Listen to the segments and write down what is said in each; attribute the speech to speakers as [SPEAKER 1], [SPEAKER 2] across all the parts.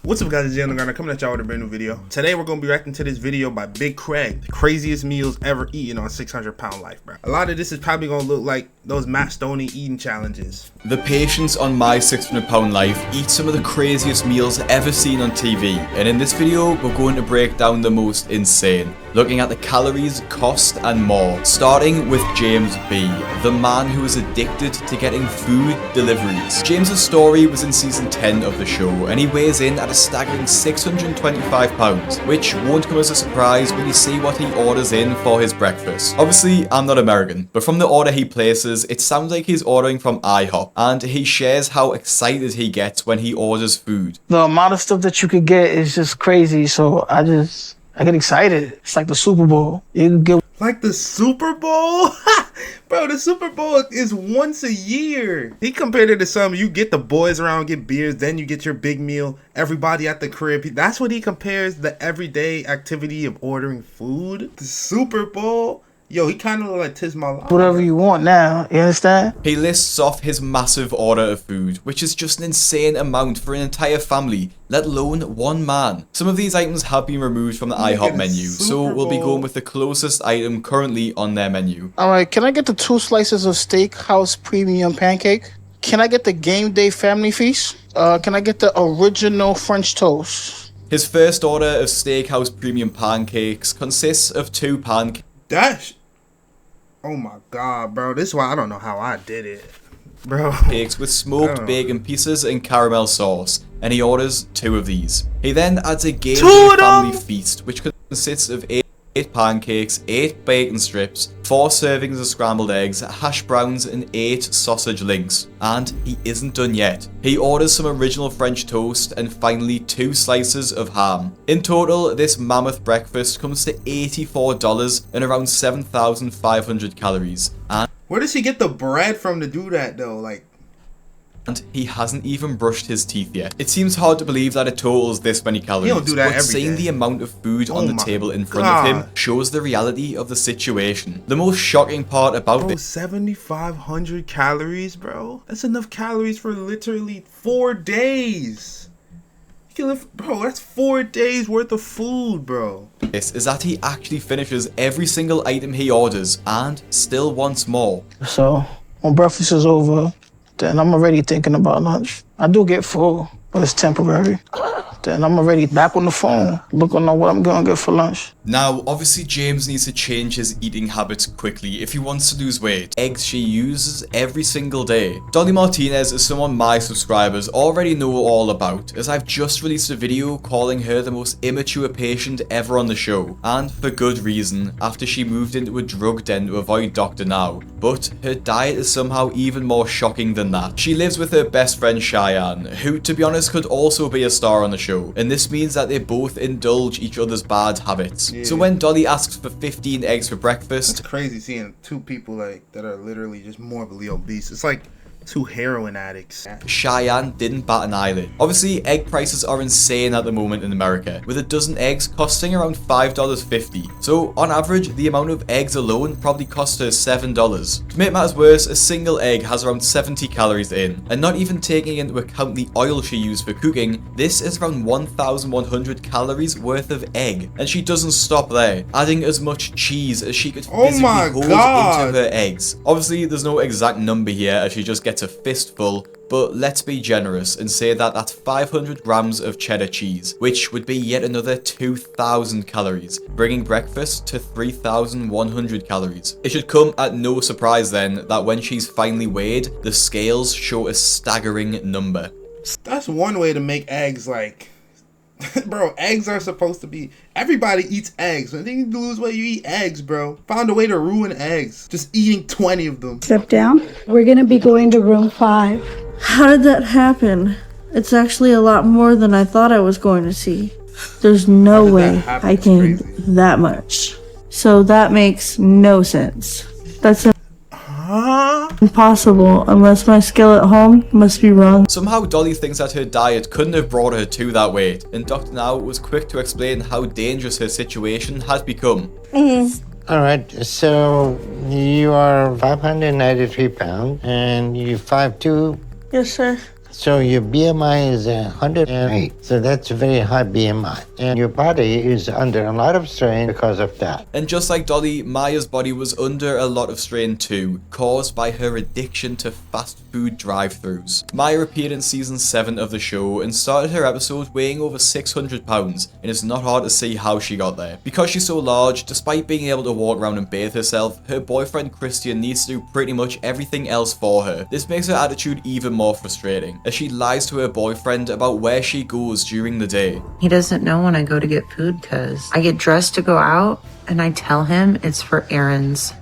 [SPEAKER 1] What's up guys, it's Jalen Garner coming at y'all with a brand new video. Today we're going to be reacting to this video by Big Craig, the craziest meals ever eaten on 600 Pound Life, bro. A lot of this is probably going to look like those Matt Stoney eating challenges.
[SPEAKER 2] The patients on My 600 Pound Life eat some of the craziest meals ever seen on TV, and in this video we're going to break down the most insane, looking at the calories, cost and more, starting with James B, the man who is addicted to getting food deliveries. James's story was in season 10 of the show, and he weighs in at a staggering 625 pounds, which won't come as a surprise when you see what he orders in for his breakfast. Obviously, I'm not American, but from the order he places, it sounds like he's ordering from IHOP, and he shares how excited he gets when he orders food.
[SPEAKER 3] The amount of stuff that you could get is just crazy, so I get excited. It's like the Super Bowl. You can get
[SPEAKER 1] like the Super Bowl? Bro, the Super Bowl is once a year. He compared it to some, you get the boys around, get beers, then you get your big meal, everybody at the crib. That's what he compares the everyday activity of ordering food. The Super Bowl? Yo, he kind of like Tiz my life.
[SPEAKER 3] whatever you want now, you understand?
[SPEAKER 2] He lists off his massive order of food, which is just an insane amount for an entire family, let alone one man. Some of these items have been removed from the IHOP menu, so we'll be going with the closest item currently on their menu.
[SPEAKER 3] Alright, can I get the 2 slices of Steakhouse Premium Pancake? Can I get the Game Day Family Feast? Can I get the original French toast?
[SPEAKER 2] His first order of Steakhouse Premium Pancakes consists of 2 pancakes.
[SPEAKER 1] Oh my god, bro. This is why I don't know how I did it, bro.
[SPEAKER 2] Cakes with smoked bacon pieces and caramel sauce, and he orders 2 of these. He then adds a Game Day Family Feast, which consists of 8 pancakes, 8 bacon strips, 4 servings of scrambled eggs, hash browns, and 8 sausage links. And he isn't done yet. He orders some original French toast and finally 2 slices of ham. In total, this mammoth breakfast comes to $84 and around 7,500 calories. And
[SPEAKER 1] where does he get the bread from to do that though?
[SPEAKER 2] And he hasn't even brushed his teeth yet. It seems hard to believe that it totals this many calories,
[SPEAKER 1] he don't do that
[SPEAKER 2] but seeing the amount of food on the table in front of him shows the reality of the situation. The most shocking part about this,
[SPEAKER 1] 7,500 calories, bro. That's enough calories for literally 4 days. You can live, bro, that's 4 days worth of food, bro.
[SPEAKER 2] is that he actually finishes every single item he orders and still wants more.
[SPEAKER 3] So, when breakfast is over, then I'm already thinking about lunch. I do get full, but it's temporary. Then I'm already back on the phone, looking on what I'm gonna get for lunch.
[SPEAKER 2] Now, obviously James needs to change his eating habits quickly if he wants to lose weight. Eggs she uses every single day. Dolly Martinez is someone my subscribers already know all about, as I've just released a video calling her the most immature patient ever on the show. And for good reason, after she moved into a drug den to avoid Dr. Now. But her diet is somehow even more shocking than that. She lives with her best friend Cheyenne, who to be honest could also be a star on the show. And this means that they both indulge each other's bad habits. So when Dolly asks for 15 eggs for breakfast,
[SPEAKER 1] it's crazy seeing 2 people that are literally just morbidly obese. It's like 2 heroin addicts.
[SPEAKER 2] Cheyenne didn't bat an eyelid. Obviously, egg prices are insane at the moment in America, with a dozen eggs costing around $5.50. So, on average, the amount of eggs alone probably cost her $7. To make matters worse, a single egg has around 70 calories in, and not even taking into account the oil she used for cooking, this is around 1,100 calories worth of egg. And she doesn't stop there, adding as much cheese as she could physically hold into her eggs. Obviously, there's no exact number here, as she just gets a fistful, but let's be generous and say that that's 500 grams of cheddar cheese, which would be yet another 2,000 calories, bringing breakfast to 3,100 calories. It should come at no surprise then that when she's finally weighed, the scales show a staggering number.
[SPEAKER 1] That's one way to make eggs like... Bro, eggs are supposed to be... Everybody eats eggs. When you lose weight, you eat eggs, bro. Found a way to ruin eggs. Just eating 20 of them.
[SPEAKER 4] Step down. We're gonna be going to room 5.
[SPEAKER 5] How did that happen? It's actually a lot more than I thought I was going to see. There's no way I gained that much. So that makes no sense. That's impossible unless my skill at home must be wrong.
[SPEAKER 2] Somehow Dolly thinks that her diet couldn't have brought her to that weight, and Dr. Now was quick to explain how dangerous her situation has become.
[SPEAKER 6] Alright, so you are 593 pounds and you 5'2".
[SPEAKER 5] Yes, sir.
[SPEAKER 6] So your BMI is 108. So that's a very high BMI. And your body is under a lot of strain because of that.
[SPEAKER 2] And just like Dolly, Maya's body was under a lot of strain too, caused by her addiction to fast food drive-thrus. Maya appeared in season 7 of the show and started her episode weighing over 600 pounds, and it's not hard to see how she got there. Because she's so large, despite being able to walk around and bathe herself, her boyfriend Christian needs to do pretty much everything else for her. This makes her attitude even more frustrating, as she lies to her boyfriend about where she goes during the day.
[SPEAKER 7] He doesn't know when I go to get food because I get dressed to go out and I tell him it's for errands.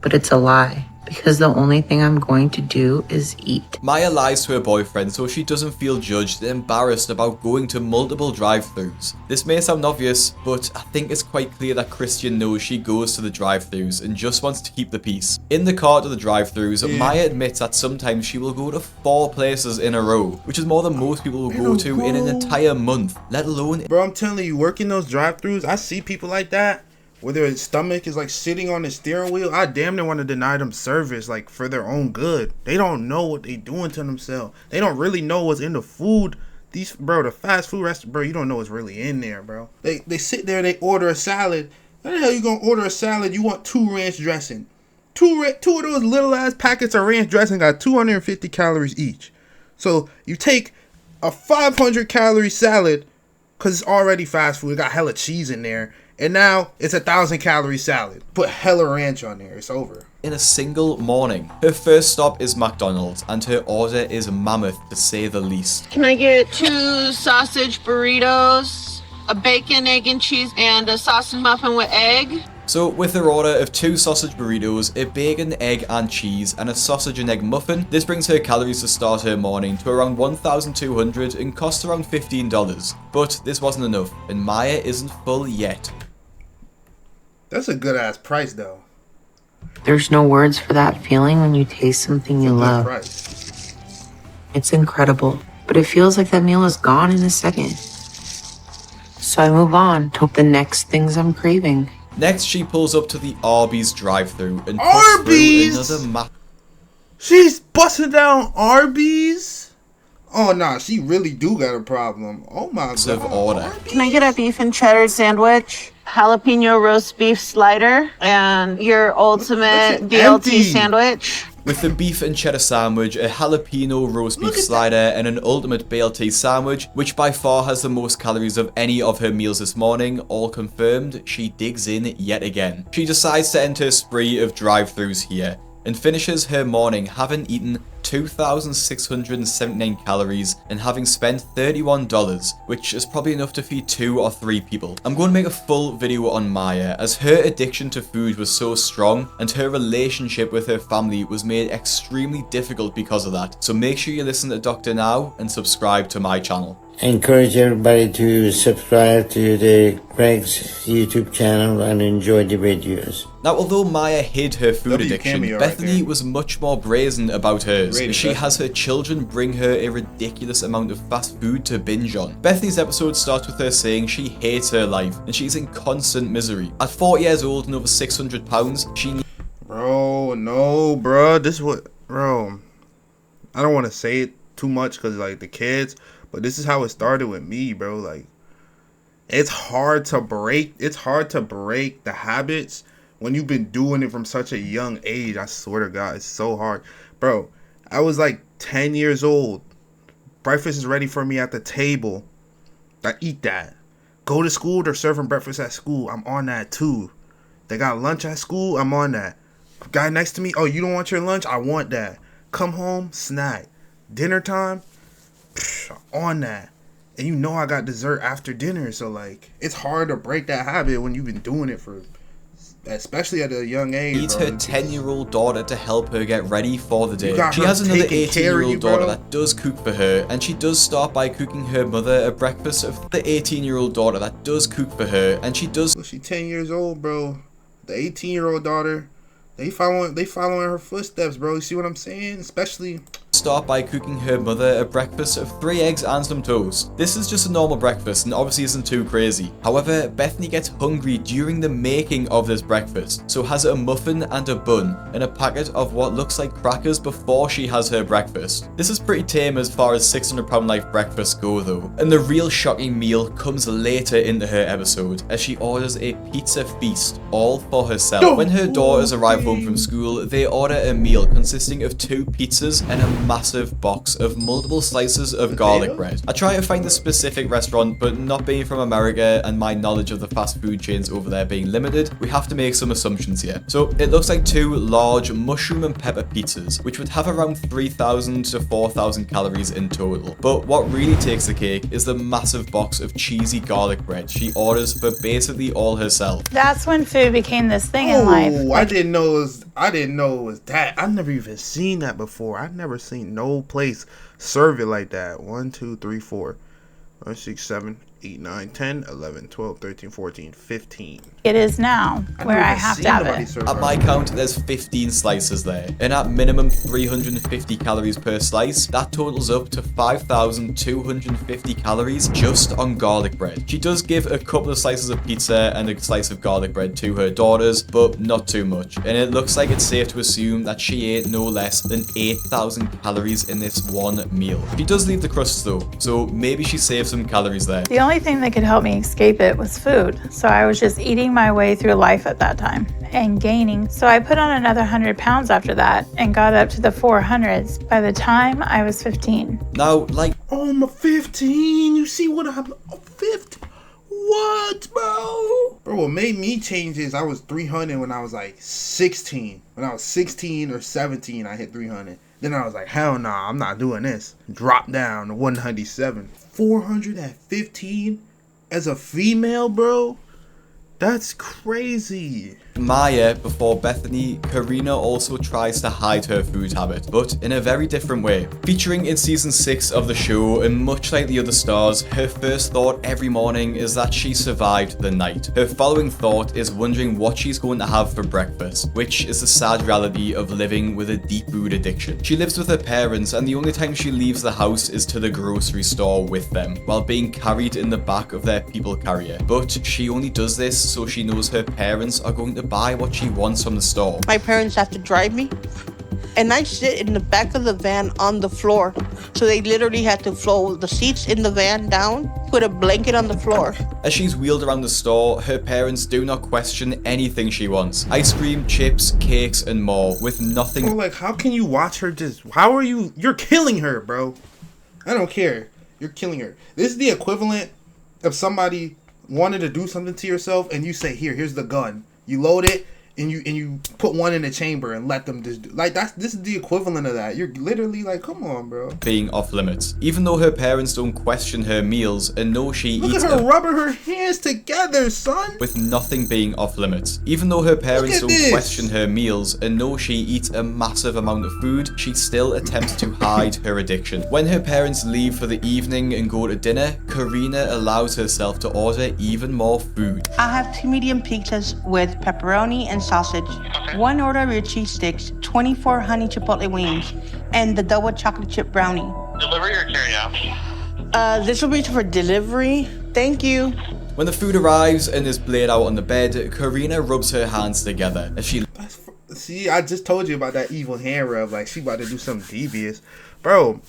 [SPEAKER 7] But it's a lie, because the only thing I'm going to do is eat.
[SPEAKER 2] Maya lies to her boyfriend so she doesn't feel judged and embarrassed about going to multiple drive-thrus. This may sound obvious, but I think it's quite clear that Christian knows she goes to the drive-thrus and just wants to keep the peace. In the car to the drive-thrus, Maya admits that sometimes she will go to 4 places in a row, which is more than most people will go to in an entire month, let alone...
[SPEAKER 1] Bro, I'm telling you, working those drive-thrus, I see people like that, where their stomach is like sitting on the steering wheel. I damn near want to deny them service, like for their own good. They don't know what they doing to themselves. They don't really know what's in the food. These, bro, the fast food restaurant, bro, you don't know what's really in there, bro. They sit there, they order a salad. How the hell you gonna order a salad? You want 2 ranch dressing. Two of those little ass packets of ranch dressing got 250 calories each. So you take a 500 calorie salad, cause it's already fast food. It got hella cheese in there. And now it's 1,000 calorie salad. Put hella ranch on there. It's over.
[SPEAKER 2] In a single morning. Her first stop is McDonald's, and her order is mammoth to say the least.
[SPEAKER 8] Can I get 2 sausage burritos, a bacon, egg, and cheese, and a sausage muffin with egg?
[SPEAKER 2] So with her order of 2 sausage burritos, a bacon, egg and cheese, and a sausage and egg muffin, this brings her calories to start her morning to around 1,200 and costs around $15. But this wasn't enough, and Maya isn't full yet.
[SPEAKER 1] That's a good ass price though.
[SPEAKER 7] There's no words for that feeling when you taste something you love.
[SPEAKER 1] Price.
[SPEAKER 7] It's incredible, but it feels like that meal is gone in a second. So I move on to the next things I'm craving.
[SPEAKER 2] Next, she pulls up to the Arby's drive-thru and
[SPEAKER 1] Arby's?
[SPEAKER 2] puts through another
[SPEAKER 1] She's busting down Arby's? Oh nah, she really do got a problem. Oh my
[SPEAKER 2] massive
[SPEAKER 1] god.
[SPEAKER 2] order.
[SPEAKER 8] Can I get a beef and cheddar sandwich, jalapeno roast beef slider, and your ultimate BLT
[SPEAKER 1] empty.
[SPEAKER 8] sandwich?
[SPEAKER 2] With the beef and cheddar sandwich, a jalapeno roast beef slider, and an ultimate BLT sandwich, which by far has the most calories of any of her meals this morning, all confirmed, she digs in yet again. She decides to enter a spree of drive-thrus here, and finishes her morning having eaten 2,679 calories and having spent $31, which is probably enough to feed 2 or 3 people. I'm going to make a full video on Maya, as her addiction to food was so strong and her relationship with her family was made extremely difficult because of that. So make sure you listen to Doctor now and subscribe to my channel.
[SPEAKER 6] I encourage everybody to subscribe to the Greg's YouTube channel and enjoy the videos.
[SPEAKER 2] Now, although Maya hid her food
[SPEAKER 1] W
[SPEAKER 2] addiction,
[SPEAKER 1] cameo right
[SPEAKER 2] Bethany
[SPEAKER 1] there.
[SPEAKER 2] was much more brazen about hers.
[SPEAKER 1] Great
[SPEAKER 2] She
[SPEAKER 1] Bethany.
[SPEAKER 2] has her children bring her a ridiculous amount of fast food to binge on. Bethany's episode starts with her saying she hates her life and she's in constant misery. At 40 years old and over 600 pounds, she
[SPEAKER 1] Bro, no, bro. This is what, bro. I don't want to say it too much because like the kids, but this is how it started with me, bro. Like, it's hard to break. It's hard to break the habits when you've been doing it from such a young age. I swear to God, it's so hard, bro. I was like 10 years old. Breakfast is ready for me at the table. I eat that. Go to school, they're serving breakfast at school. I'm on that too. They got lunch at school. I'm on that. Guy next to me, oh, you don't want your lunch? I want that. Come home, snack. Dinner time, on that. And you know I got dessert after dinner. So like, it's hard to break that habit when you've been doing it for, especially at a young age.
[SPEAKER 2] needs
[SPEAKER 1] bro.
[SPEAKER 2] her 10-year-old daughter to help her get ready for the day.
[SPEAKER 1] got
[SPEAKER 2] She
[SPEAKER 1] her
[SPEAKER 2] has another
[SPEAKER 1] taking care of you,
[SPEAKER 2] 18-year-old daughter
[SPEAKER 1] bro.
[SPEAKER 2] that does cook for her, and she does start by cooking her mother a breakfast of the 18-year-old daughter that does cook for her, and she does
[SPEAKER 1] Well, she 10 years old, bro. The 18-year-old daughter, they following her footsteps, bro. You see what I'm saying? Especially
[SPEAKER 2] start by cooking her mother a breakfast of 3 eggs and some toast. This is just a normal breakfast and obviously isn't too crazy. However, Bethany gets hungry during the making of this breakfast, so has a muffin and a bun and a packet of what looks like crackers before she has her breakfast. This is pretty tame as far as 600-pound life breakfasts go though, and the real shocking meal comes later into her episode as she orders a pizza feast all for herself. When her daughters arrive home from school, they order a meal consisting of 2 pizzas and a massive box of multiple slices of garlic bread. I try to find a specific restaurant, but not being from America and my knowledge of the fast food chains over there being limited, we have to make some assumptions here. So it looks like 2 large mushroom and pepper pizzas, which would have around 3,000 to 4,000 calories in total. But what really takes the cake is the massive box of cheesy garlic bread she orders for basically all herself.
[SPEAKER 9] That's when food became this thing in life.
[SPEAKER 1] I didn't know it was that. I've never even seen that before. I've never seen no place serve it like that. 1, 2, 3, 4, 5, 6, 7, 8, 9, 10, 11, 12, 13, 14, 15.
[SPEAKER 9] It is now, where I have to have it.
[SPEAKER 2] At my count, there's 15 slices there, and at minimum 350 calories per slice. That totals up to 5,250 calories just on garlic bread. She does give a couple of slices of pizza and a slice of garlic bread to her daughters, but not too much. And it looks like it's safe to assume that she ate no less than 8,000 calories in this one meal. She does leave the crusts though, so maybe she saved some calories there.
[SPEAKER 9] The only thing that could help me escape it was food, so I was just eating my way through life at that time and gaining. So I put on another 100 pounds after that and got up to the 400s by the time I was 15.
[SPEAKER 2] Now, like,
[SPEAKER 1] oh, I'm 15. You see what I'm 15? What, bro? Bro, what made me change is I was 300 when I was like 16. When I was 16 or 17, I hit 300. Then I was like, hell nah, I'm not doing this. Drop down to 197. 400 at 15 as a female, bro? That's crazy.
[SPEAKER 2] Maya, before Bethany, Karina also tries to hide her food habit, but in a very different way. Featuring in season 6 of the show, and much like the other stars, her first thought every morning is that she survived the night. Her following thought is wondering what she's going to have for breakfast, which is the sad reality of living with a deep food addiction. She lives with her parents, and the only time she leaves the house is to the grocery store with them, while being carried in the back of their people carrier. But she only does this so she knows her parents are going to buy what she wants from the store.
[SPEAKER 10] My parents have to drive me, and I sit in the back of the van on the floor. So they literally had to fold the seats in the van down, put a blanket on the floor.
[SPEAKER 2] As she's wheeled around the store, her parents do not question anything she wants. Ice cream, chips, cakes, and more, with nothing.
[SPEAKER 1] Bro, like, how can you watch her you're killing her, bro. I don't care. You're killing her. This is the equivalent of somebody wanted to do something to yourself and you say, here's the gun. You load it and you put one in the chamber and let them just do, like, this is the equivalent of that. You're literally like, come on, bro.
[SPEAKER 2] Being off limits. Even though her parents don't question her meals and know she eats.
[SPEAKER 1] Look at her rubbing her hands together, son.
[SPEAKER 2] With nothing being off limits. Even though her parents don't question her meals and know she eats a massive amount of food, she still attempts to hide her addiction. When her parents leave for the evening and go to dinner, Karina allows herself to order even more food.
[SPEAKER 10] I have 2 medium pizzas with pepperoni and sausage, 1 order of your cheese sticks, 24 honey chipotle wings, and the double chocolate chip brownie.
[SPEAKER 11] Delivery or carry out?
[SPEAKER 10] This will be for delivery. Thank you.
[SPEAKER 2] When the food arrives and is laid out on the bed, Karina rubs her hands together as she...
[SPEAKER 1] See, I just told you about that evil hand rub. Like, she about to do something devious. Bro,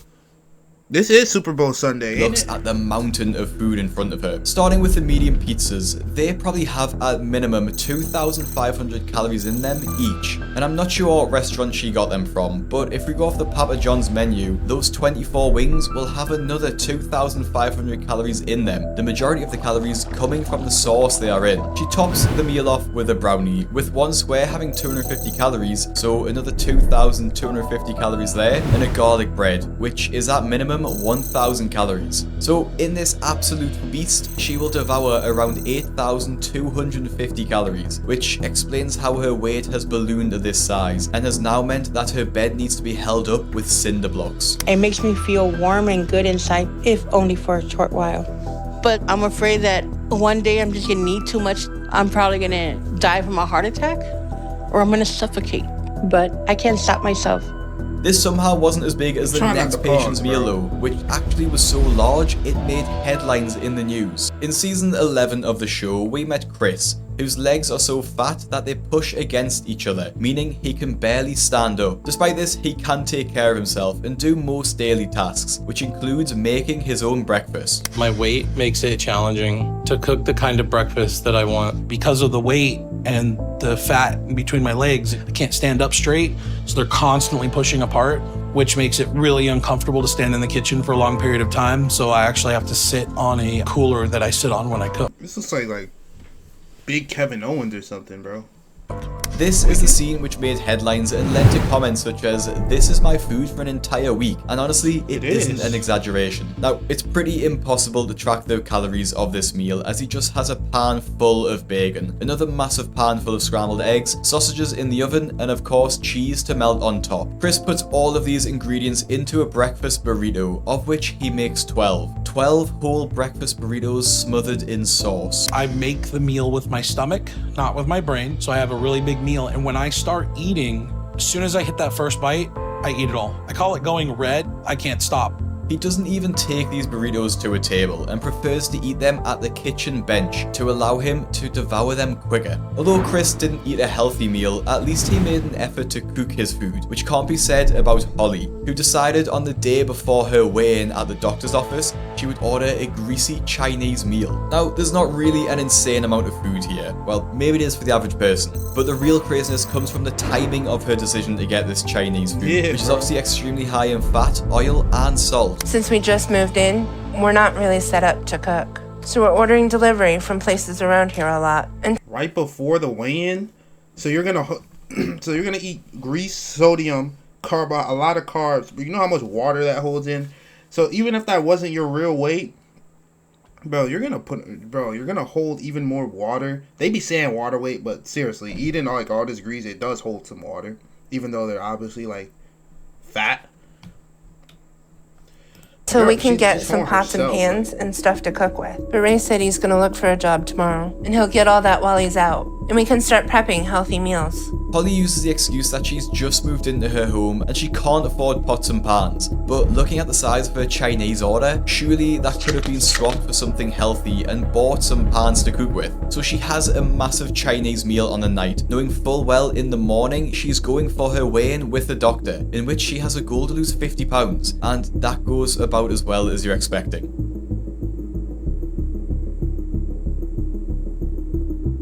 [SPEAKER 1] this is Super Bowl Sunday,
[SPEAKER 2] looks at the mountain of food in front of her. Starting with the medium pizzas, they probably have at minimum 2,500 calories in them each. And I'm not sure what restaurant she got them from, but if we go off the Papa John's menu, those 24 wings will have another 2,500 calories in them, the majority of the calories coming from the sauce they are in. She tops the meal off with a brownie, with one square having 250 calories, so another 2,250 calories there, and a garlic bread, which is at minimum 1,000 calories. So in this absolute feast, she will devour around 8,250 calories, which explains how her weight has ballooned to this size and has now meant that her bed needs to be held up with cinder blocks.
[SPEAKER 10] It makes me feel warm and good inside, if only for a short while. But I'm afraid that one day I'm just gonna eat too much. I'm probably gonna die from a heart attack, or I'm gonna suffocate. But I can't stop myself.
[SPEAKER 2] This somehow wasn't as big as the next patient's meal though, which actually was so large it made headlines in the news. In season 11 of the show, we met Chris, whose legs are so fat that they push against each other, meaning he can barely stand up. Despite this, he can take care of himself and do most daily tasks, which includes making his own breakfast.
[SPEAKER 12] My weight makes it challenging to cook the kind of breakfast that I want. Because of the weight and the fat in between my legs, I can't stand up straight, so they're constantly pushing apart, which makes it really uncomfortable to stand in the kitchen for a long period of time, so I actually have to sit on a cooler that I sit on when I cook.
[SPEAKER 1] This looks like Big Kevin Owens or something, bro.
[SPEAKER 2] This is the scene which made headlines and led to comments such as, "This is my food for an entire week," and honestly, it isn't an exaggeration. Now, it's pretty impossible to track the calories of this meal as he just has a pan full of bacon, another massive pan full of scrambled eggs, sausages in the oven, and of course cheese to melt on top. Chris puts all of these ingredients into a breakfast burrito, of which he makes 12. 12 whole breakfast burritos smothered in sauce.
[SPEAKER 12] I make the meal with my stomach, not with my brain, so I have a really big meal, and when I start eating, as soon as I hit that first bite, I eat it all. I call it going red. I can't stop.
[SPEAKER 2] He doesn't even take these burritos to a table and prefers to eat them at the kitchen bench to allow him to devour them quicker. Although Chris didn't eat a healthy meal, at least he made an effort to cook his food, which can't be said about Holly, who decided on the day before her weigh-in at the doctor's office she would order a greasy Chinese meal. Now, there's not really an insane amount of food here. Well, maybe it is for the average person, but the real craziness comes from the timing of her decision to get this Chinese food, which is obviously extremely high in fat, oil, and salt.
[SPEAKER 13] Since we just moved in, we're not really set up to cook. So we're ordering delivery from places around here a lot. And
[SPEAKER 1] right before the weigh-in, so you're gonna eat grease, sodium, a lot of carbs. But you know how much water that holds in. So even if that wasn't your real weight, bro, you're gonna hold even more water. They be saying water weight, but seriously, eating all this grease, it does hold some water, even though they're obviously fat.
[SPEAKER 13] So we can get some pots and pans and stuff to cook with. But Ray said he's gonna look for a job tomorrow, and he'll get all that while he's out. And we can start prepping healthy meals.
[SPEAKER 2] Holly uses the excuse that she's just moved into her home and she can't afford pots and pans. But looking at the size of her Chinese order, surely that could have been swapped for something healthy and bought some pans to cook with. So she has a massive Chinese meal on the night, knowing full well in the morning she's going for her weigh-in with the doctor, in which she has a goal to lose 50 pounds, and that goes about as well as you're expecting.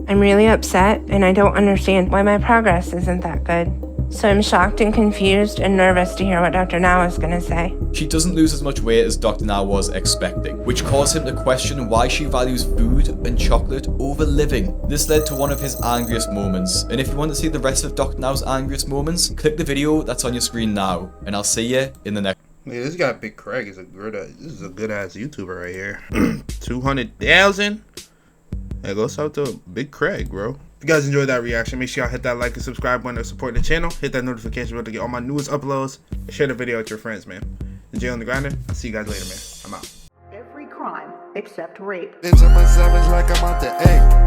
[SPEAKER 13] I'm really upset, and I don't understand why my progress isn't that good. So I'm shocked and confused and nervous to hear what Dr. Now is gonna say.
[SPEAKER 2] She doesn't lose as much weight as Dr. Now was expecting, which caused him to question why she values food and chocolate over living. This led to one of his angriest moments, and if you want to see the rest of Dr. Now's angriest moments, click the video that's on your screen now, and I'll see you in the next.
[SPEAKER 1] Yeah, this guy Big Craig is this is a good ass YouTuber right here. 200,000. Hey, go shout out to Big Craig, bro. If you guys enjoyed that reaction, make sure y'all hit that like and subscribe button to support the channel. Hit that notification bell to get all my newest uploads. And share the video with your friends, man. And Jay on the Grinder. I'll see you guys later, man. I'm out.
[SPEAKER 14] Every crime except rape.
[SPEAKER 15] Into my savage like I'm out the egg.